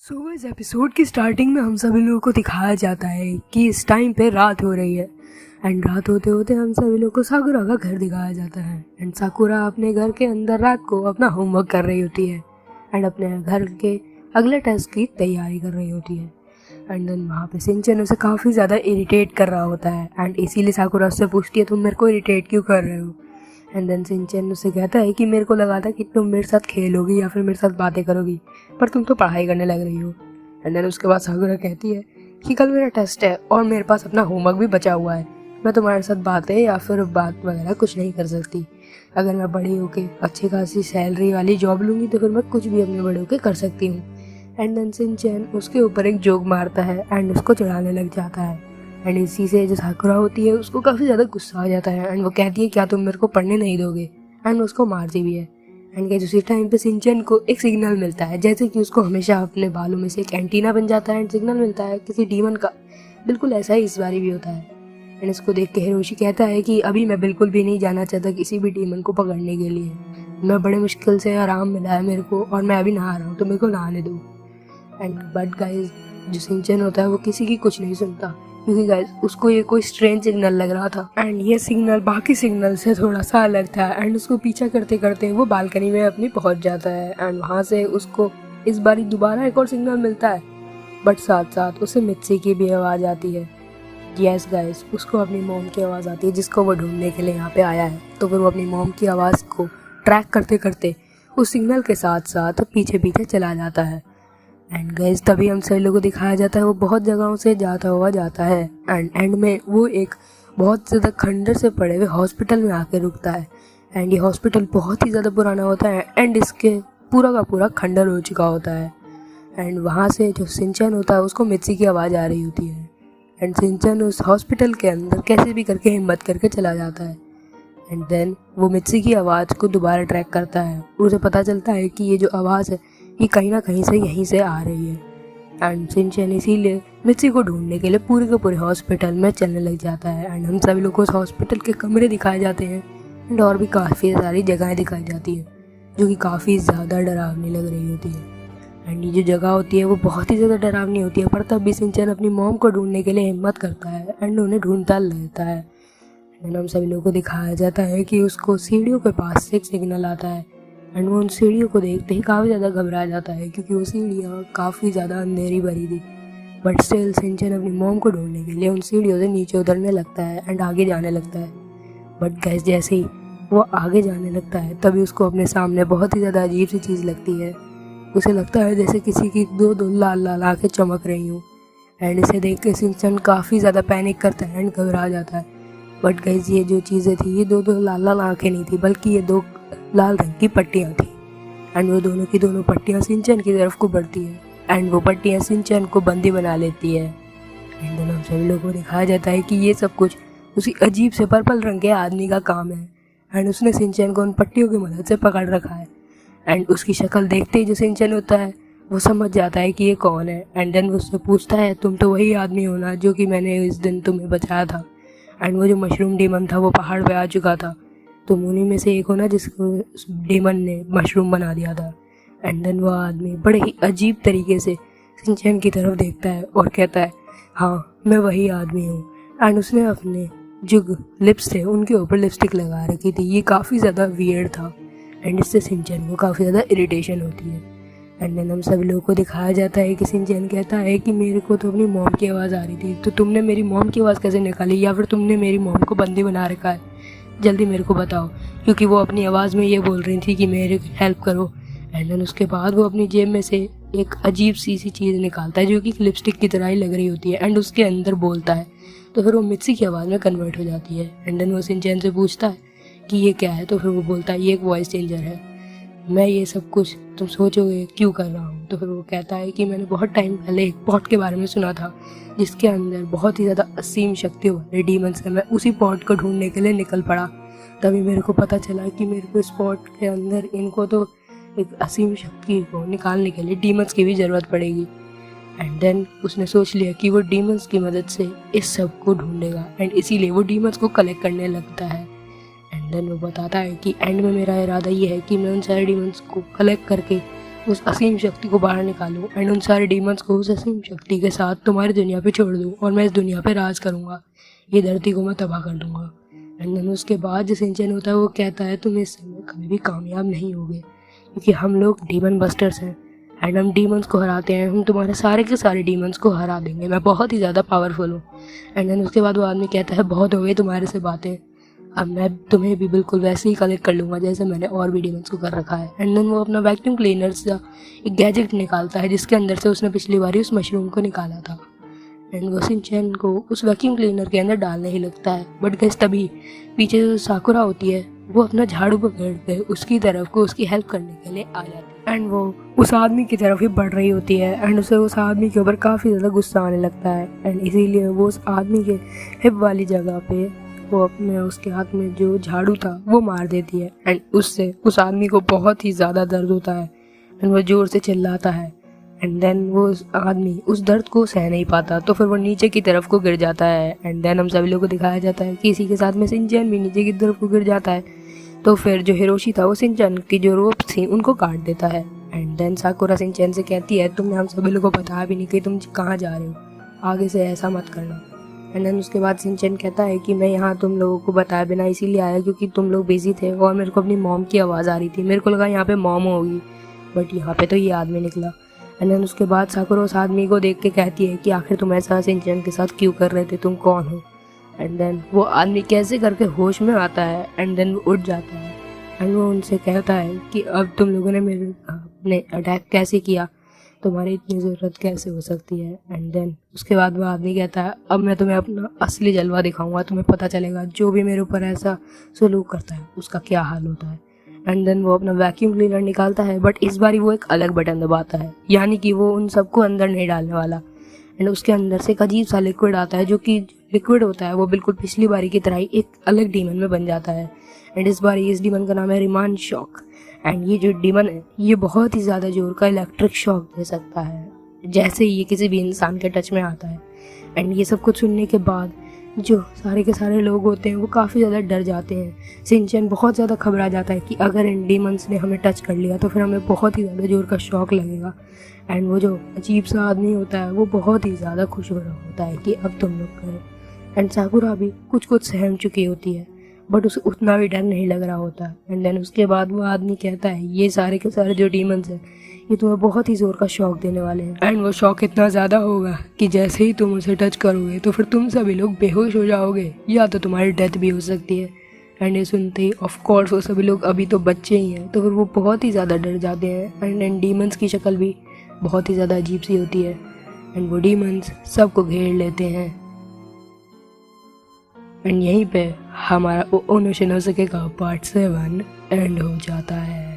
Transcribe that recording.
सो इस एपिसोड की स्टार्टिंग में हम सभी लोगों को दिखाया जाता है कि इस टाइम पे रात हो रही है एंड रात होते होते हम सभी लोगों को साकुरा का घर दिखाया जाता है एंड साकुरा अपने घर के अंदर रात को अपना होमवर्क कर रही होती है एंड अपने घर के अगले टेस्ट की तैयारी कर रही होती है एंड देन वहाँ पे सिंचन उसे काफ़ी ज़्यादा इरिटेट कर रहा होता है एंड इसीलिए साकुरा उससे पूछती है तुम मेरे को इरिटेट क्यों कर रहे हो। एंड देन सिंचन उससे कहता है कि मेरे को लगा था कि तुम मेरे साथ खेलोगी या फिर मेरे साथ बातें करोगी, पर तुम तो पढ़ाई करने लग रही हो। एंड देन उसके बाद साकुरा कहती है कि कल मेरा टेस्ट है और मेरे पास अपना होमवर्क भी बचा हुआ है, मैं तुम्हारे साथ बातें या फिर बात वगैरह कुछ नहीं कर सकती। अगर मैं बड़ी होके अच्छी खासी सैलरी वाली जॉब लूँगी तो फिर मैं कुछ भी अपने बड़े होके कर सकती हूँ। एंड देन सिंचन उसके ऊपर एक जोक मारता है एंड उसको चढ़ाने लग जाता है एंड इसी से जो साकुरा होती है उसको काफ़ी ज़्यादा गुस्सा आ जाता है एंड वो कहती है क्या तुम मेरे को पढ़ने नहीं दोगे, एंड उसको मारती भी है। एंड गाइस उसी टाइम पे सिंचन को एक सिग्नल मिलता है, जैसे कि उसको हमेशा अपने बालों में से एक एंटीना बन जाता है एंड सिग्नल मिलता है किसी डीमन का। बिल्कुल ऐसा ही इस बारी भी होता है एंड इसको देख के हिरोशी कहता है कि अभी मैं बिल्कुल भी नहीं जाना चाहता किसी भी डीमन को पकड़ने के लिए, मैं बड़े मुश्किल से आराम मिला है मेरे को और मैं अभी नहा रहा हूँ तो मेरे को नहाने दो। एंड बट गाइस जो सिंचन होता है वो किसी की कुछ नहीं सुनता, क्योंकि गाइस उसको ये कोई स्ट्रेंज सिग्नल लग रहा था एंड ये सिग्नल बाकी सिग्नल से थोड़ा सा अलग था एंड उसको पीछा करते करते वो बालकनी में अपनी पहुंच जाता है एंड वहाँ से उसको इस बारी दोबारा एक और सिग्नल मिलता है, बट साथ साथ उसे मित्सी की भी आवाज़ आती है। यस गाइस उसको अपनी मॉम की आवाज़ आती है जिसको वो ढूंढने के लिए यहाँ पे आया है, तो फिर वो अपनी मॉम की आवाज़ को ट्रैक करते करते उस सिग्नल के साथ साथ पीछे पीछे चला जाता है। एंड गाइस तभी हम सभी लोगों को दिखाया जाता है वो बहुत जगहों से जाता हुआ जाता है एंड एंड में वो एक बहुत ज़्यादा खंडर से पड़े हुए हॉस्पिटल में आके रुकता है एंड ये हॉस्पिटल बहुत ही ज़्यादा पुराना होता है एंड इसके पूरा का पूरा खंडर हो चुका होता है। एंड वहाँ से जो सिंचन होता है उसको मित्सी की आवाज़ आ रही होती है एंड सिंचन उस हॉस्पिटल के अंदर कैसे भी करके हिम्मत करके चला जाता है एंड देन वो मित्सी की आवाज़ को दोबारा ट्रैक करता है। उसे पता चलता है कि ये जो आवाज़ है ये कहीं ना कहीं से यहीं से आ रही है एंड सिंचन इसीलिए मित्सी को ढूंढने के लिए पूरे के पूरे हॉस्पिटल में चलने लग जाता है एंड हम सभी लोग को उस हॉस्पिटल के कमरे दिखाए जाते हैं एंड और भी काफ़ी सारी जगहें दिखाई जाती हैं जो कि काफ़ी ज़्यादा डरावनी लग रही होती है एंड ये जो जगह होती है वो बहुत ही ज़्यादा डरावनी होती है, पर तब भी सिंचन अपनी मॉम को ढूंढने के लिए हिम्मत करता है एंड उन्हें ढूंढता रहता है एंड हम सभी लोगों को दिखाया जाता है कि उसको सीढ़ियों के पास से एक सिग्नल आता है एंड वो उन सीढ़ियों को देखते ही काफ़ी ज़्यादा घबरा जाता है क्योंकि वो सीढ़ियाँ काफ़ी ज़्यादा अंधेरी भरी थी। बट स्टिल सिंचन अपनी मॉम को ढूंढने के लिए उन सीढ़ियों से नीचे उतरने लगता है एंड आगे जाने लगता है। बट गैस जैसे ही वो आगे जाने लगता है तभी उसको अपने सामने बहुत ही ज़्यादा अजीब सी चीज़ लगती है। उसे लगता है जैसे किसी की दो दो लाल लाल आँखें चमक रही हूँ एंड इसे देख के सिंचन काफ़ी ज़्यादा पैनिक करता है एंड घबरा जाता है। बट गैस ये जो चीज़ें थी ये दो दो लाल लाल आँखें नहीं थी, बल्कि ये दो लाल रंग की पट्टियाँ थी एंड वो दोनों की दोनों पट्टियाँ सिंचन की तरफ को बढ़ती है एंड वो पट्टियाँ सिंचन को बंदी बना लेती है एंड हम सभी लोगों को दिखाया जाता है कि ये सब कुछ उसी अजीब से पर्पल रंग के आदमी का काम है एंड उसने सिंचन को उन पट्टियों की मदद से पकड़ रखा है एंड उसकी शक्ल देखते ही जो सिंचन होता है वो समझ जाता है कि ये कौन है एंड देन वो उससे पूछता है तुम तो वही आदमी हो ना जो कि मैंने इस दिन तुम्हें बचाया था एंड वो जो मशरूम डीमन था वो पहाड़ पे आ चुका था, तुम उन्हीं में से एक हो ना जिसको डीमन ने मशरूम बना दिया था। एंड देन वो आदमी बड़े ही अजीब तरीके से सिंचन की तरफ देखता है और कहता है हाँ मैं वही आदमी हूँ एंड उसने अपने जो लिप्स थे उनके ऊपर लिपस्टिक लगा रखी थी। ये काफ़ी ज़्यादा वियर्ड था एंड इससे सिंचन को काफ़ी ज़्यादा इरिटेशन होती है एंड देन हम सभी लोगों को दिखाया जाता है कि सिंचन कहता है कि मेरे को तो अपनी मॉम की आवाज़ आ रही थी, तो तुमने मेरी मॉम की आवाज़ कैसे निकाली या फिर तुमने मेरी मॉम को बंदी बना रखा है, जल्दी मेरे को बताओ, क्योंकि वो अपनी आवाज़ में ये बोल रही थी कि मेरे हेल्प करो। एंड देन उसके बाद वो अपनी जेब में से एक अजीब सी चीज़ निकालता है जो कि लिपस्टिक की तरह ही लग रही होती है एंड उसके अंदर बोलता है, तो फिर वो मित्सी की आवाज़ में कन्वर्ट हो जाती है एंड देन वो सिंचन से पूछता है कि ये क्या है, तो फिर वो बोलता है ये एक वॉइस चेंजर है, मैं ये सब कुछ तुम सोचोगे क्यों कर रहा हूँ। तो फिर वो कहता है कि मैंने बहुत टाइम पहले एक पॉट के बारे में सुना था जिसके अंदर बहुत ही ज़्यादा असीम शक्तियों वाले डीमंस हैं, मैं उसी पॉट को ढूंढने के लिए निकल पड़ा, तभी मेरे को पता चला कि मेरे को इस पॉट के अंदर इनको तो एक असीम शक्ति को निकालने के लिए डीमंस की भी ज़रूरत पड़ेगी। एंड देन उसने सोच लिया कि वो डीमंस की मदद से इस सब को ढूंढेगा एंड इसीलिए वो डीमंस को कलेक्ट करने लगता है एंड देन वो बताता है कि एंड में मेरा इरादा ये है कि मैं उन सारे डीमंस को कलेक्ट करके उस असीम शक्ति को बाहर निकालूं एंड उन सारे डीमंस को उस असीम शक्ति के साथ तुम्हारी दुनिया पे छोड़ दूं और मैं इस दुनिया पे राज करूँगा, ये धरती को मैं तबाह कर दूँगा। एंड देन उसके बाद जो सिंचन होता है वो कहता है तुम इस समय कभी भी कामयाब नहीं होगे, क्योंकि हम लोग डीमन बस्टर्स हैं एंड हम डीमंस को हराते हैं, हम तुम्हारे सारे के सारे डीमंस को हरा देंगे, मैं बहुत ही ज़्यादा पावरफुल हूँ। एंड देन उसके बाद वो आदमी कहता है बहुत हो गई तुम्हारे से बातें, अब मैं तुम्हें भी बिल्कुल वैसे ही कलेक्ट कर लूँगा जैसे मैंने और भी डीमंस को कर रखा है। एंड देन वो अपना वैक्यूम क्लीनर से एक गैजेट निकालता है जिसके अंदर से उसने पिछली बार उस मशरूम को निकाला था एंड वो सिंचन को उस वैक्यूम क्लीनर के अंदर डालने ही लगता है। बट गैस तभी पीछे जो साकुरा होती है वो अपना झाड़ू पकड़ के उसकी तरफ को उसकी हेल्प करने के लिए आ जाती है एंड वो उस आदमी की तरफ ही बढ़ रही होती है एंड उसे उस आदमी के ऊपर काफ़ी ज़्यादा गुस्सा आने लगता है एंड इसीलिए वो उस आदमी के हिप वाली जगह पे वो अपने उसके हाथ में जो झाड़ू था वो मार देती है एंड उससे उस आदमी को बहुत ही ज़्यादा दर्द होता है एंड वो ज़ोर से चिल्लाता है एंड देन वो आदमी उस दर्द को सह नहीं पाता तो फिर वो नीचे की तरफ को गिर जाता है एंड देन हम सभी लोगों को दिखाया जाता है कि इसी के साथ में सिंचन भी नीचे की तरफ को गिर जाता है। तो फिर जो हिरोशी था वो सिंचन की जो रोप थी उनको काट देता है एंड देन साकुरा सिंचन से कहती है तुमने हम सभी लोगों को बताया भी नहीं कि तुम कहाँ जा रहे हो, आगे से ऐसा मत करना। एंड देन उसके बाद सिंचन कहता है कि मैं यहाँ तुम लोगों को बताया बिना इसीलिए आया क्योंकि तुम लोग बिजी थे और मेरे को अपनी मॉम की आवाज़ आ रही थी, मेरे को लगा यहाँ पे मॉम होगी बट यहाँ पे तो ये आदमी निकला। एंड देन उसके बाद साकुरा उस आदमी को देख के कहती है कि आखिर तुम ऐसा सिंचन के साथ क्यों कर रहे थे, तुम कौन हो। एंड देन वो आदमी कैसे करके होश में आता है एंड देन वो उठ जाता है एंड वो उनसे कहता है कि अब तुम लोगों ने अपने अटैक कैसे किया, तुम्हारी इतनी ज़रूरत कैसे हो सकती है। एंड देन उसके बाद वो आदमी कहता है अब मैं तुम्हें अपना असली जलवा दिखाऊंगा, तुम्हें पता चलेगा जो भी मेरे ऊपर ऐसा सलूक करता है उसका क्या हाल होता है। एंड देन वो अपना वैक्यूम क्लीनर निकालता है बट इस बार वो एक अलग बटन दबाता है, यानी कि वो उन सबको अंदर नहीं डालने वाला एंड उसके अंदर से एक अजीब सा लिक्विड आता है जो कि लिक्विड होता है वो बिल्कुल पिछली बारी की तरह ही एक अलग डीमन में बन जाता है एंड इस बार इस डीमन का नाम है रिमान शॉक। एंड ये जो डीमन है ये बहुत ही ज़्यादा जोर का इलेक्ट्रिक शॉक दे सकता है जैसे ही ये किसी भी इंसान के टच में आता है। एंड ये सब कुछ सुनने के बाद जो सारे के सारे लोग होते हैं वो काफ़ी ज़्यादा डर जाते हैं। सिंचन बहुत ज़्यादा घबरा जाता है कि अगर इन डीमंस ने हमें टच कर लिया तो फिर हमें बहुत ही ज़्यादा जोर का शॉक लगेगा। एंड वो जो अजीब सा आदमी होता है वो बहुत ही ज़्यादा खुश हो रहा होता है कि अब तुम लोग करें। एंड साकुरा भी कुछ कुछ सहम चुकी होती है बट उसे उतना भी डर नहीं लग रहा होता। एंड देन उसके बाद वो आदमी कहता है ये सारे के सारे जो डीमंस हैं ये तुम्हें बहुत ही ज़ोर का शॉक देने वाले हैं एंड वो शॉक इतना ज़्यादा होगा कि जैसे ही तुम उसे टच करोगे तो फिर तुम सभी लोग बेहोश हो जाओगे या तो तुम्हारी डेथ भी हो सकती है। एंड ये सुनते ही ऑफ कोर्स वो सभी लोग अभी तो बच्चे ही हैं तो फिर वो बहुत ही ज़्यादा डर जाते हैं एंड डीमंस की शक्ल भी बहुत ही ज़्यादा अजीब सी होती है एंड वो डीमंस सबको घेर लेते हैं। एंड यहीं पे हमारा ओनोशिनोसुके का पार्ट 7 एंड हो जाता है।